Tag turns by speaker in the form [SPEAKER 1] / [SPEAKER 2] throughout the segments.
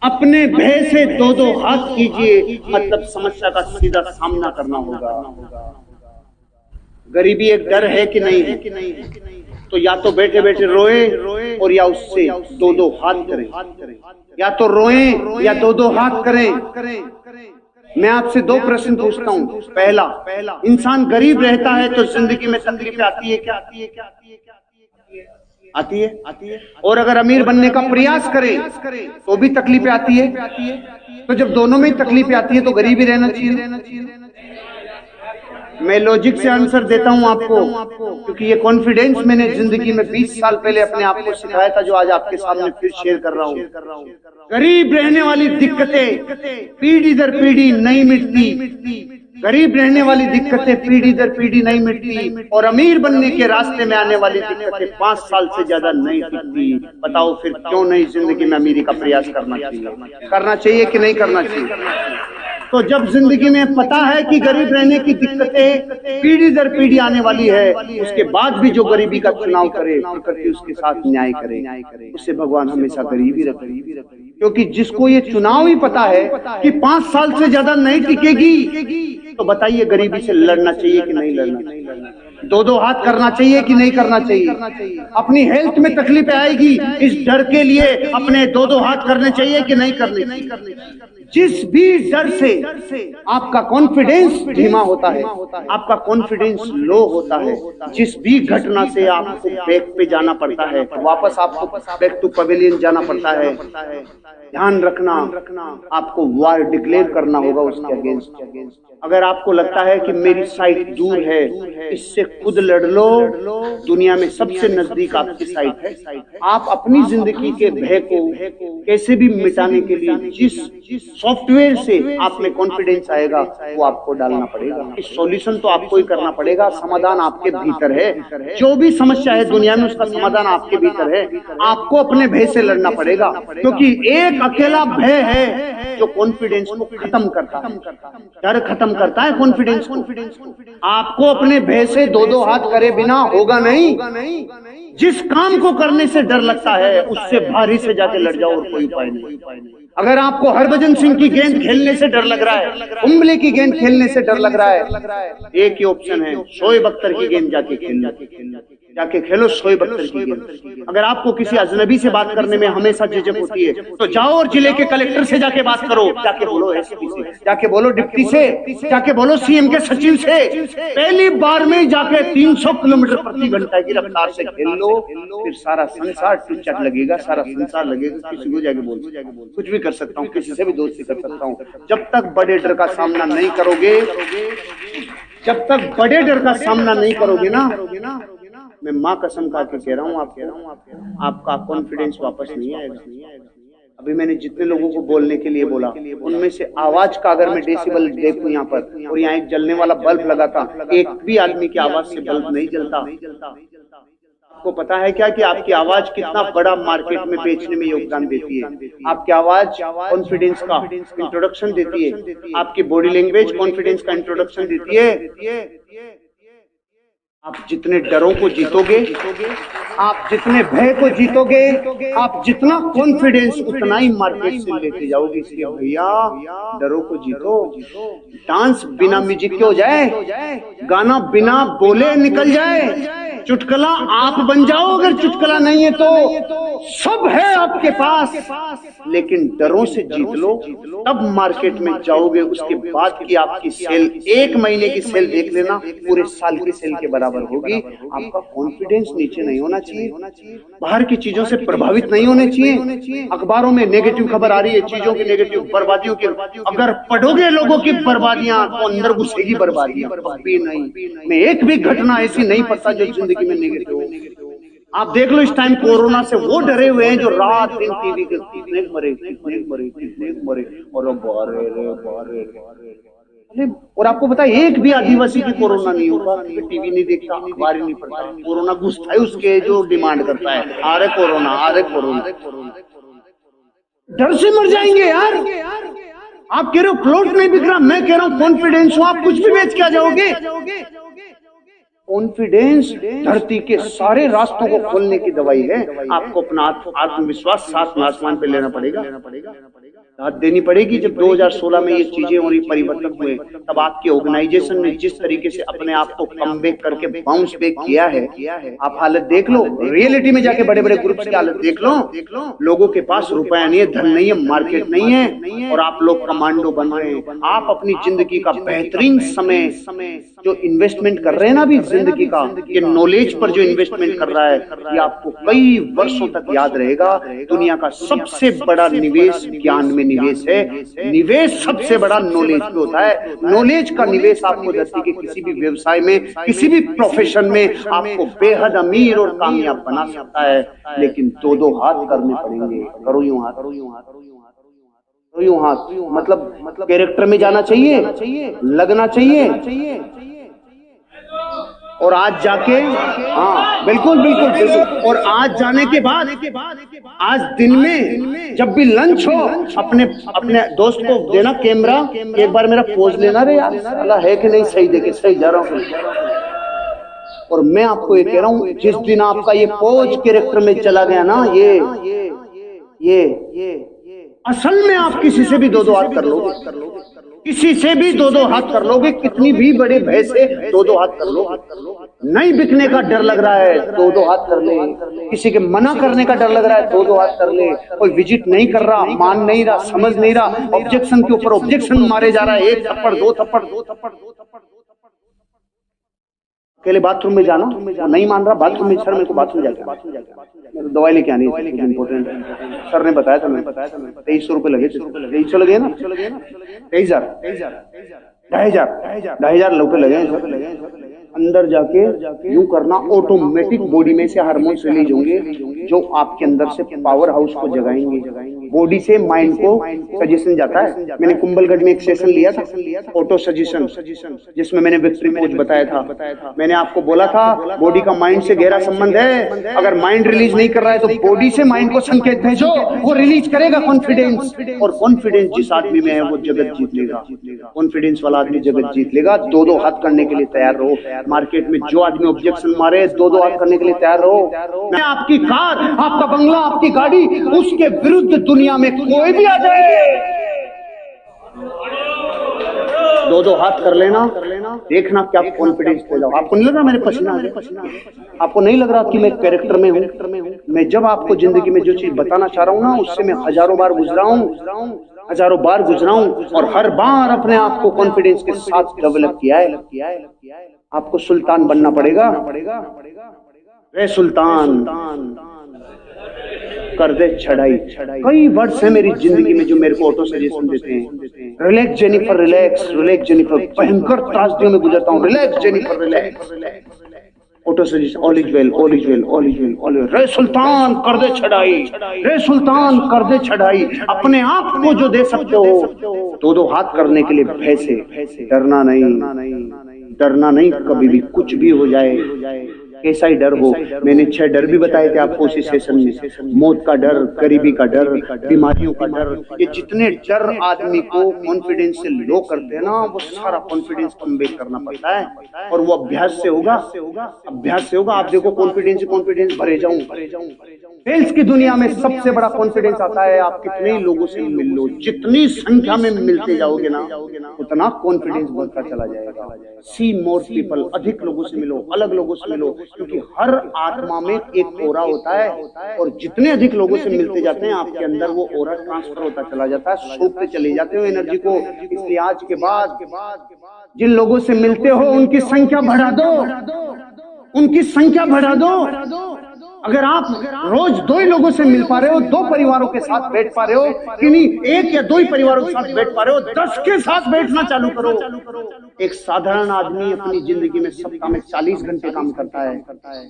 [SPEAKER 1] अपने भय से दो दो हाथ कीजिए, मतलब समस्या का सीधा सामना करना होगा। गरीबी एक डर है कि नहीं है? तो या तो बैठे बैठे रोए और या उससे दो दो हाथ करें, या तो रोएं या दो दो हाथ करें। मैं आपसे दो प्रश्न पूछता हूं। पहला, इंसान गरीब रहता है तो जिंदगी में तकलीफें आती है क्या? आती है। और अगर अमीर बनने का प्रयास करे तो भी तकलीफें आती है। तो जब दोनों में ही तकलीफें आती है तो गरीब ही रहना चाहिए। मैं लॉजिक से आंसर देता हूं आपको, क्योंकि ये कॉन्फिडेंस मैंने जिंदगी में 20 साल पहले अपने आप को सिखाया था, जो आज आपके सामने फिर शेयर कर रहा हूं। गरीब रहने वाली दिक्कतें पीढ़ी दर पीढ़ी नहीं मिटती। गरीब रहने वाली दिक्कतें पीढ़ी दर पीढ़ी नहीं मिटती, और अमीर बनने के रास्ते में आने वाली दिक्कतें 5 साल से ज्यादा नहीं टिकती। बताओ फिर क्यों नहीं जिंदगी में अमीरी का प्रयास करना चाहिए? करना चाहिए कि नहीं करना चाहिए? तो जब जिंदगी में पता है कि गरीब रहने की दिक्कतें पीढ़ी दर पीढ़ी आने वाली है, उसके बाद भी जो गरीबी का चुनाव करे, प्रकृति उसके साथ न्याय करे, उससे भगवान हमेशा गरीबी रखे। क्योंकि जिसको ये चुनाव ही पता है कि 5 साल से ज्यादा नहीं टिकेगी, तो बताइए गरीबी से लड़ना चाहिए कि नहीं लड़ना चाहिए? दो दो हाथ करना चाहिए कि नहीं करना चाहिए? अपनी हेल्थ में तकलीफ आएगी, इस डर के लिए अपने दो दो हाथ करने चाहिए कि नहीं करने चाहिए? जिस भी डर से आपका कॉन्फिडेंस धीमा होता है, आपका कॉन्फिडेंस लो होता है, जिस भी घटना से आपको बैक पे जाना पड़ता है, वापस आपको बैक टू पवेलियन जाना पड़ता है, ध्यान रखना, आपको वार डिक्लेयर करना होगा उसके अगेंस्ट। अगर आपको लगता है कि मेरी साइट दूर है, इससे खुद लड़ लो। दुनिया में सबसे नजदीक आपकी साइट है। आप अपनी जिंदगी के भय को कैसे भी मिटाने के लिए जिस सॉफ्टवेयर से आप में कॉन्फिडेंस आएगा, वो आपको डालना पड़ेगा। इस सॉल्यूशन तो आपको ही करना पड़ेगा। समाधान आपके भीतर है। जो भी समस्या है दुनिया में, उसका समाधान आपके भीतर है। आपको अपने भय से लड़ना पड़ेगा, क्योंकि एक अकेला भय है जो कॉन्फिडेंस को खत्म करता है। डर खत्म करता है कॉन्फिडेंस को। आपको अपने भय से दो दो हाथ करे बिना होगा नहीं। जिस काम को करने से डर लगता है, उससे भारी से जाके लड़ जाओ, और कोई उपाय नहीं। अगर आपको हरभजन सिंह की गेंद खेलने से डर लग रहा है, कुंबले की गेंद खेलने से डर लग रहा है, एक ही ऑप्शन है, शोएब अख्तर की गेंद जाके खेलो शोएब अख्तर की गेंद। अगर आपको किसी अजनबी से बात करने में हमेशा झिझक होती है, तो जाओ और जिले के कलेक्टर से जाके बात करो, जाके बोलो एसपी से, जाके बोलो डिप्टी से, जाके बोलो सीएम के सचिव से। पहली बार में जाके 300 किलोमीटर प्रति घंटा की रफ्तार से खेल लो, फिर सारा संसार टुचट लगेगा, सारा संसार लगेगा। किसी को जाके बोल, कुछ भी कर सकता हूँ, किसी से भी दोस्ती कर सकता हूँ। जब तक बड़े डर का सामना नहीं करोगे, जब तक बड़े डर का सामना नहीं करोगे ना, मैं माँ कसम खा के कह रहा हूँ, आपका कॉन्फिडेंस वापस नहीं आएगा। अभी मैंने जितने लोगों को बोलने के लिए बोला, उनमें से आवाज का अगर मैं डेसिबल देखूं यहाँ पर, और यहाँ एक जलने वाला बल्ब लगा था, एक भी आदमी की आवाज से बल्ब नहीं जलता। आपको पता है क्या कि आपकी आवाज कितना बड़ा मार्केट में बेचने में योगदान देती है? आपकी आवाज कॉन्फिडेंस का इंट्रोडक्शन देती है, आपकी बॉडी लैंग्वेज कॉन्फिडेंस का इंट्रोडक्शन देती है। आप जितने डरों को जीतोगे, आप जितने भय को जीतोगे, आप जितना कॉन्फिडेंस उतना ही मार्केट से लेते जाओगे। इसलिए भैया डरों को जीतो। डांस बिना म्यूजिक के हो जाए, गाना बिना बोले निकल जाए, चुटकुला आप बन जाओ। अगर चुटकुला नहीं है तो सब है आपके पास, लेकिन डरों से जीत लो, तब मार्केट में जाओगे। उसके बाद की आपकी सेल, 1 महीने की सेल देख लेना, पूरे साल की सेल के बराबर होगी। आपका कॉन्फिडेंस नीचे नहीं होना चाहिए, बाहर की चीजों से प्रभावित नहीं होने चाहिए। अखबारों में नेगेटिव खबर आ रही है, चीजों की नेगेटिव, बर्बादियों की, अगर पढ़ोगे लोगों की बर्बादियां तो अंदर घुसेगी बर्बादियां। भी नहीं, मैं एक भी घटना ऐसी नहीं पता जो जिंदगी में नेगेटिव हो। आप देख लो, इस टाइम कोरोना से वो डरे हुए हैं जो रात दिन टीवी के कितने मरे और और आपको पता है एक भी आदिवासी की कोरोना नहीं होगा, टीवी नहीं देखता, अखबार ही नहीं पढ़ता। कोरोना घुसता है उसके जो डिमांड करता है, अरे कोरोना। डर से मर जाएंगे यार। आप कह रहे हो प्लॉट नहीं बिक रहा, मैं कह रहा हूं कॉन्फिडेंस हो, आप कुछ भी बेच के आ जाओगे। कॉन्फिडेंस धरती के सारे रास्तों को खोलने की दवाई है। आपको अपना आत्मविश्वास साथ में आसमान पे लेना पड़ेगा, दाद देनी पड़ेगी। जब 2016 में ये चीजें और ये परिवर्तन हुए, तब आपके ऑर्गेनाइजेशन ने जिस तरीके से अपने आप को कम बैक करके बाउंस बैक किया है, आप हालत देख लो। रियलिटी में जाके बड़े बड़े ग्रुप्स की हालत देख लो। लोगों के पास रुपया नहीं है, धन नहीं है, मार्केट नहीं है, और आप लोग कमांडो बन रहे हैं। आप अपनी जिंदगी का बेहतरीन समय जो इन्वेस्टमेंट कर रहे हैं ना अभी जिंदगी का, ये नॉलेज पर जो इन्वेस्टमेंट कर रहा है, ये आपको कई वर्षों तक याद रहेगा। दुनिया का सबसे बड़ा निवेश ज्ञान में निवेश है। निवेश सबसे बड़ा नॉलेज में होता है। नॉलेज का निवेश आपको धरती के किसी भी व्यवसाय में, किसी भी प्रोफेशन में आपको बेहद अमीर और कामयाब बना सकता है। लेकिन दो दो हाथ करने पड़ेंगे। करो यूं हाथ, करो यूं हाथ, करो यूं हाथ। मतलब कैरेक्टर में जाना चाहिए, लगना चाहिए। और आज जाके, हाँ बिल्कुल बिल्कुल बिल्कुल, और आज जाने के बाद आज दिन में जब भी लंच हो, अपने दोस्त को देना कैमरा, एक बार मेरा पोज लेना रे यार, साला है कि नहीं सही, देखे सही जा रहा हूँ। और मैं आपको ये कह रहा हूँ, जिस दिन आपका ये पोज कैरेक्टर में चला गया ना, ये असल में आप किसी से भी दो दो हाथ कर लोगे, किसी से भी दो दो हाथ कर लोगे, कितनी भी बड़े भय से दो दो हाथ कर लो। नहीं बिकने का डर लग रहा है, दो दो हाथ कर ले। किसी के मना करने का डर लग रहा है, दो दो हाथ कर ले। कोई विजिट नहीं कर रहा, मान नहीं रहा, समझ नहीं रहा, ऑब्जेक्शन के ऊपर ऑब्जेक्शन मारे जा रहा है, एक थप्पड़ दो थप्पड़। अकेले बाथरूम में जाना, नहीं मान रहा, बाथरूम में, सर मेरे को बाथरूम जाकर दवाई लेके आनी है, इंपॉर्टेंट है। सर ने बताया था, 2300 रुपए लगे, 2300 लगे ना, 23,000 2,500 रुपए लगे। अंदर जाके यूं करना, ऑटोमेटिक बॉडी में से हार्मोन्स रिलीज होंगे जो आपके अंदर से पावर हाउस को जगाएंगे। बॉडी से माइंड को सजेशन जाता है। मैंने कुंभलगढ़ में एक सेशन लिया था, ऑटो सजेशन, जिसमें मैंने विक्ट्री पोज बताया था। मैंने आपको बोला था बॉडी का माइंड से गहरा संबंध है। अगर माइंड रिलीज नहीं कर रहा है तो बॉडी से माइंड को संकेत भेजो, वो रिलीज करेगा कॉन्फिडेंस। और कॉन्फिडेंस जिस आदमी में है वो जगत जीत लेगा। कॉन्फिडेंस वाला आदमी जगत जीत लेगा। दो दो हाथ करने के लिए तैयार रहो। मार्केट में जो आदमी ऑब्जेक्शन मारे, दो दो हाथ करने के लिए तैयार रहो। मैं आपकी कार, आपका बंगला, आपकी गाड़ी, उसके विरुद्ध दुनिया में कोई भी आ जाए, दो दो हाथ कर लेना, देखना क्या कॉन्फिडेंस दे जाओ। आपको नहीं लग रहा मेरे पसीना आ गया? आपको नहीं लग रहा कि मैं कैरेक्टर में हूँ? मैं जब आपको जिंदगी में जो चीज बताना चाह रहा हूँ ना, उससे मैं हजारों बार गुजरा हूँ, और हर बार अपने आप को कॉन्फिडेंस के साथ डेवलप किया है। आपको सुल्तान बनना पड़ेगा। रे सुल्तान कर दे चढ़ाई। कई वर्ड्स हैं मेरी जिंदगी में जो मेरे को ऑटो सजेशन देते हैं। Relax Jennifer, relax Jennifer. भयंकर त्रासदियों में गुजरता हूँ। Relax Jennifer, relax. Auto suggestion, all is well, all is well, all is well, all. रे सुल्तान कर दे चढ़ाई, रे सुल्तान कर दे चढ़ाई। अपने आप को जो दे सकते हो, दो दो हाथ करने के लिए भय से डरना नहीं। कभी भी कुछ भी हो जाए, कैसा ही डर हो। मैंने 6 डर भी बताए थे आपको उसी सेशन में। मौत का डर, गरीबी का डर, बीमारियों का डर। ये जितने डर आदमी को कॉन्फिडेंस से लो करते हैं ना, वो सारा कॉन्फिडेंस कम बैक करना पड़ता है। और वो अभ्यास से होगा। आप देखो कॉन्फिडेंस भरे जाऊं। सेल्स की दुनिया में सबसे बड़ा कॉन्फिडेंस आता है आप कितने लोगों से मिल लो। जितनी संख्या में मिलते जाओगे ना, उतना कॉन्फिडेंस बढ़ता चला जाएगा। सी मोर पीपल, अधिक लोगों से मिलो, अलग लोगों से मिलो, क्योंकि हर आत्मा में एक ओरा होता है, और जितने अधिक लोगों से मिलते जाते हैं आपके अंदर वो ओरा ट्रांसफर होता चला जाता है, सूखते चले जाते हो एनर्जी को। इसलिए आज के बाद जिन लोगों से मिलते हो उनकी संख्या बढ़ा दो। अगर आप रोज 2 ही लोगों से मिल पा रहे हो, 2 परिवारों के साथ बैठ पा रहे हो, कि नहीं 1 या 2 ही परिवारों के साथ बैठ पा रहे हो, 10 के साथ बैठना चालू करो। एक साधारण आदमी अपनी जिंदगी में सप्ताह में 40 घंटे काम करता है,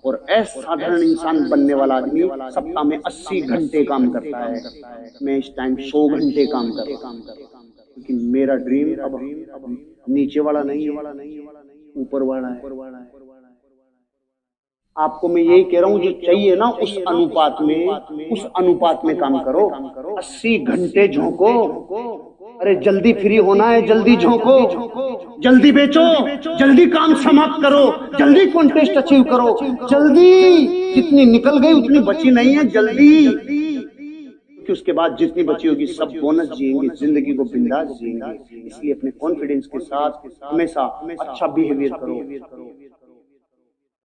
[SPEAKER 1] और असाधारण इंसान बनने वाला आदमी सप्ताह में 80 घंटे काम करता है। मैं इस टाइम 100 घंटे काम कर रहा हूँ, क्योंकि मेरा ड्रीम अब नीचे वाला नहीं है, ऊपर वाला है। आपको मैं यही कह रहा हूँ, जो चाहिए ना उस अनुपात में काम करो। 80 घंटे झोंको, अरे जल्दी फ्री होना है, जल्दी झोंको, जल्दी बेचो, जल्दी काम समाप्त करो, जल्दी कॉन्टेस्ट अचीव करो, जल्दी, जितनी निकल गई उतनी बची नहीं है, जल्दी, क्योंकि उसके बाद जितनी बची होगी सब बोनस जिएंगे, जिंदगी को बिंदास जिएंगे। इसलिए अपने कॉन्फिडेंस के साथ हमेशा अच्छा बिहेवियर करो।